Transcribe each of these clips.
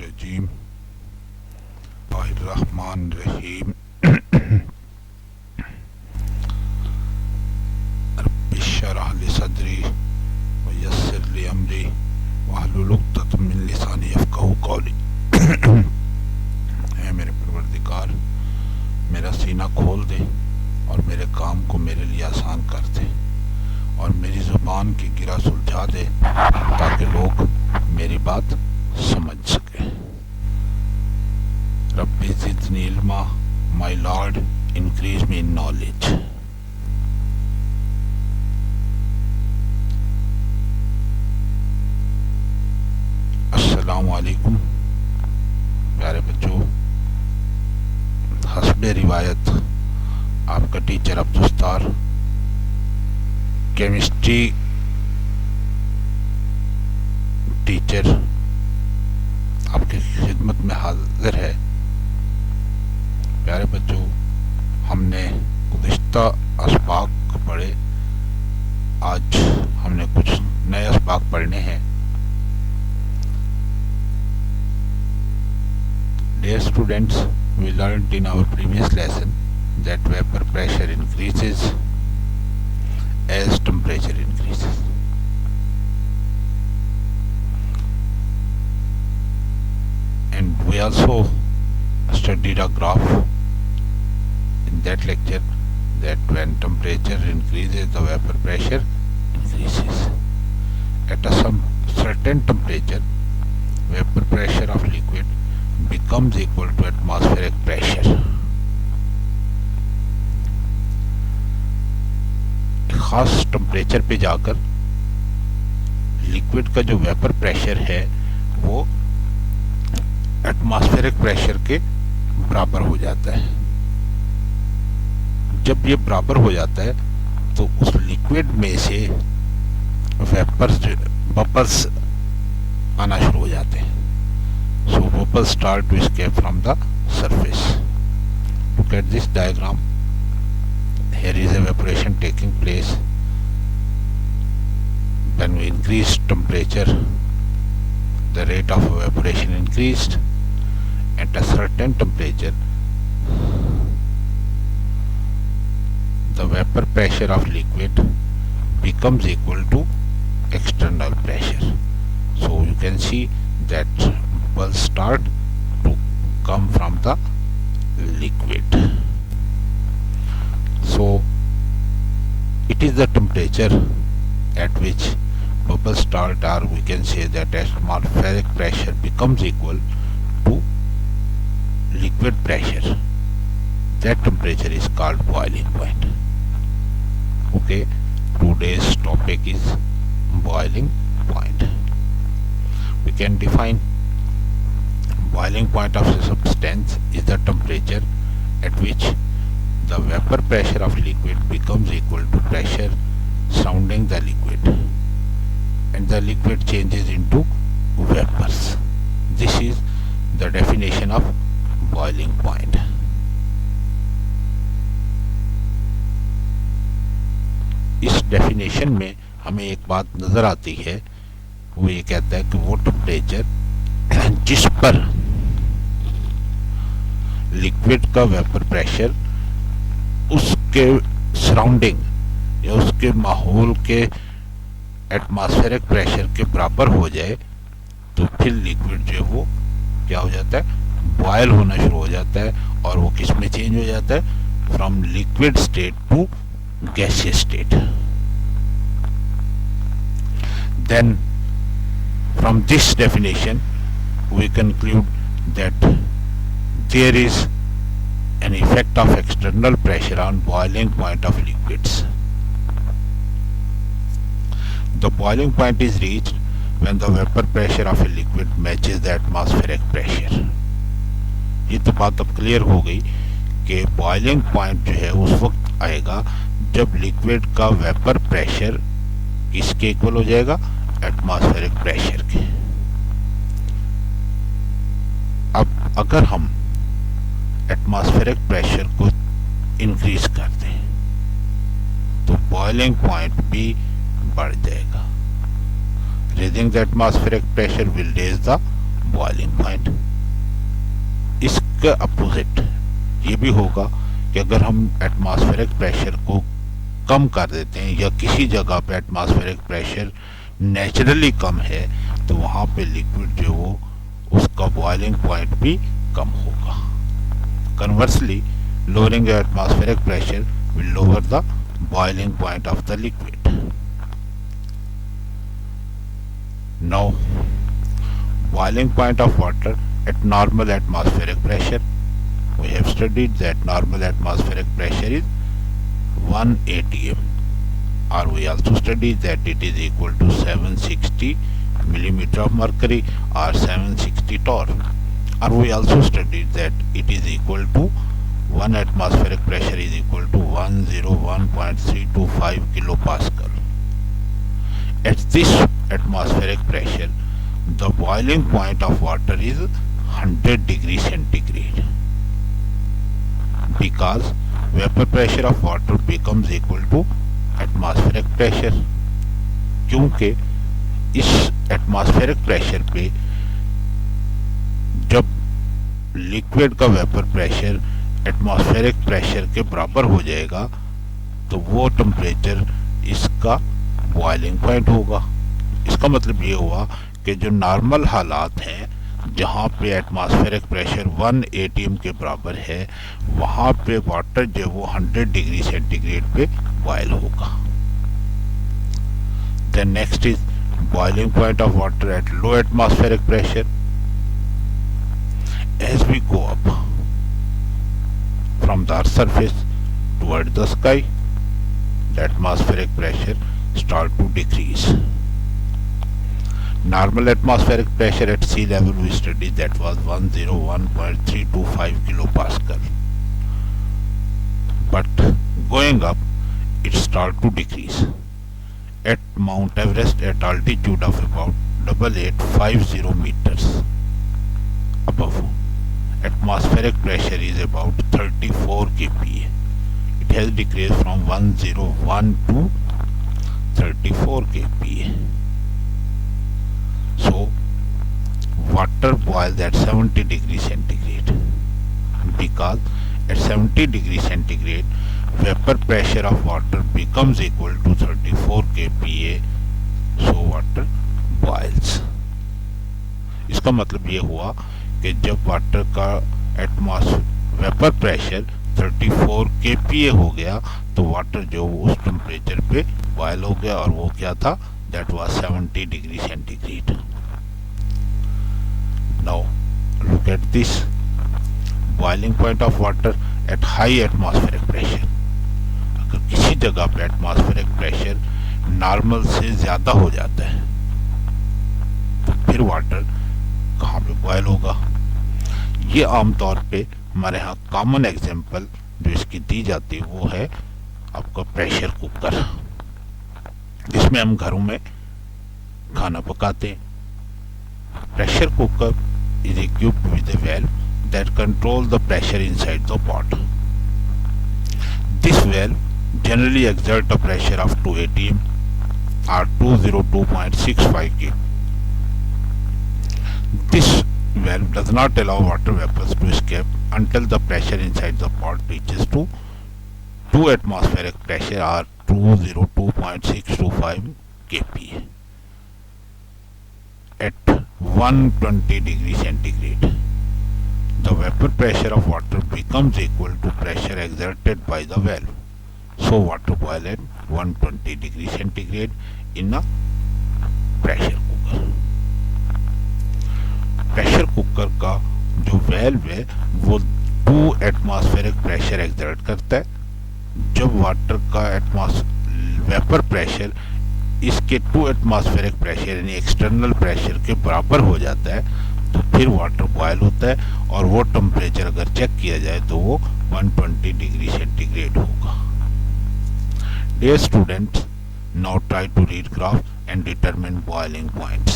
रजीम रहमान रहीम रब्बिश्शरह ली सदरी वयस्सिर ली अमरी वहलुल उक़दतम मिन लिसानी यफ़क़हू क़ौली। है मेरे परवरदिगार, मेरा सीना खोल दे और मेरे काम को मेरे लिए आसान कर दे और मेरी ज़ुबान की गिरा सुलझा दे ताकि लोग मेरी बात समझ सके। रब्बी ज़िदनी इल्मा, my lord increase me in knowledge. अस्सलामु अलैकुम प्यारे बच्चों, हस्बे रिवायत आपका टीचर अब्दुस्तार केमिस्ट्री टीचर आपकी खिदमत में हाजिर है। प्यारे बच्चों, हमने गुज़िश्ता अस्बाक पढ़े, आज हमने कुछ नए अस्बाक पढ़ने हैं। Dear students, we learned in our previous lesson that vapor pressure increases as temperature increases. And we also studied a graph in that lecture that when temperature increases, the vapor pressure increases. At a certain temperature, vapor pressure of liquid becomes equal to atmospheric pressure. खास temperature पे जाकर liquid का जो vapour pressure है वो atmospheric pressure के बराबर हो जाता है। जब ये बराबर हो जाता है तो उस लिक्विड में से वेपर्स बबल्स आना शुरू हो जाते हैं। So bubbles start to escape from the surface. Look at this diagram. Here is evaporation taking place. When we increase temperature, the rate of evaporation increased. At a certain temperature, the vapor pressure of liquid becomes equal to external pressure. So you can see that bubbles start to come from the liquid. So it is the temperature at which bubbles start, or we can say that atmospheric pressure becomes equal to liquid pressure. That temperature is called boiling point. Okay, today's topic is boiling point. We can define boiling point of a substance is the temperature at which the vapor pressure of liquid becomes equal to pressure surrounding the liquid and the liquid changes into vapors. This is the definition of boiling point. इस definition में हमें एक बात नज़र आती है, वो ये कहता है कि वो टेम्परेचर जिस पर लिक्विड का वेपर प्रेशर उसके सराउंडिंग या उसके माहौल के एटमॉस्फेरिक प्रेशर के बराबर हो जाए तो फिर लिक्विड जो है वो क्या हो जाता है, बॉयल होना शुरू हो जाता है और वो किस में चेंज हो जाता है, from liquid state to gaseous state. Then from this definition we conclude that there is an effect of external pressure on boiling point of liquids. The boiling point is reached when the vapor pressure of a liquid matches the atmospheric pressure. ये तो बात अब clear हो गई कि boiling point जो है उस वक्त आएगा जब लिक्विड का वेपर प्रेशर किसके इक्वल हो जाएगा, एटमॉस्फेरिक प्रेशर के। अब अगर हम एटमॉस्फेरिक प्रेशर को इंक्रीज कर दें तो बॉइलिंग पॉइंट भी बढ़ जाएगा। Raising the atmospheric pressure will raise the boiling point. इसके अपोजिट ये भी होगा कि अगर हम एटमॉस्फेरिक प्रेशर को कम कर देते हैं या किसी जगह पे एटमॉस्फेरिक प्रेशर नेचुरली कम है तो वहाँ पे लिक्विड जो वो उसका बॉइलिंग पॉइंट भी कम होगा। Conversely lowering the atmospheric pressure will lower the boiling point of the liquid. Now, boiling point of water at normal atmospheric pressure. We have studied that normal atmospheric pressure is 1 atm, or we also studied that it is equal to 760 millimeter of mercury or 760 torr, or we also studied that it is equal to 1 atmospheric pressure is equal to 101.325 kilopascal. At this atmospheric pressure, the boiling point of water is 100 degree centigrade, because vapor pressure of water becomes equal to atmospheric pressure. क्योंकि इस atmospheric pressure पे जब liquid का vapour pressure atmospheric pressure के बराबर हो जाएगा तो वो टेम्परेचर इसका बॉइलिंग पॉइंट होगा। इसका मतलब ये हुआ कि जो नॉर्मल हालात हैं जहाँ पे एटमॉस्फेरिक प्रेशर 1 atm के बराबर है वहाँ पे वाटर जो वो 100 डिग्री सेंटीग्रेड पे बॉयल होगा। Then next is boiling point of water at low atmospheric pressure. As we go up from the earth's surface toward the sky, the atmospheric pressure start to decrease. Normal atmospheric pressure at sea level we studied that was 101.325 kilopascal. But going up, it start to decrease. At Mount Everest at altitude of about 8850 meters above, atmospheric pressure is about 34 kPa. It has decreased from 101 to 34 kPa. So water boils at 70 degree centigrade, because at 70 degree centigrade vapor pressure of water becomes equal to 34 kPa. So water boils. इसका मतलब ये हुआ कि जब water का vapour pressure 34 kPa हो गया तो वाटर जो उस टेम्परेचर पे बॉयल हो गया और वो क्या था, that was 70 degree centigrade. Now look at this boiling point of water at high atmospheric pressure. अगर किसी जगह पे एटमॉस्फेरिक प्रेशर नॉर्मल से ज्यादा हो जाता है तो फिर वाटर कहाँ पे बॉयल होगा। ये आमतौर पे हमारे यहाँ कॉमन एग्जांपल जो इसकी दी जाती है वो है आपका प्रेशर कुकर, जिसमें हम घरों में खाना पकाते हैं। Pressure cooker is equipped with a valve that controls the pressure inside the pot. This valve generally exerts a pressure of 2 atm or 202.65 kg. This valve does not allow water vapors to escape until the pressure inside the pot reaches to 2 atmospheric pressure or 202.625 kPa. At 120 degree centigrade, the vapor pressure of water becomes equal to pressure exerted by the valve. So water boils at 120 degree centigrade in a pressure cooker. Pressure cooker का जो valve है वो 2 atmospheric pressure exert करता है। जब water का vapour pressure इसके 2 atmospheric pressure यानी एक्सटर्नल प्रेशर के बराबर हो जाता है तो फिर वाटर बॉयल होता है और वो टेम्परेचर अगर चेक किया जाए तो वो 120 डिग्री सेंटीग्रेड होगा। Dear students, now try to read graph and determine boiling points.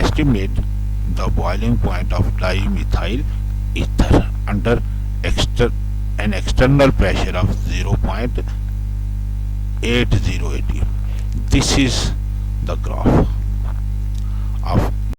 Estimate the boiling point of dimethyl ether under an external pressure of 0.80 atm. This is the graph.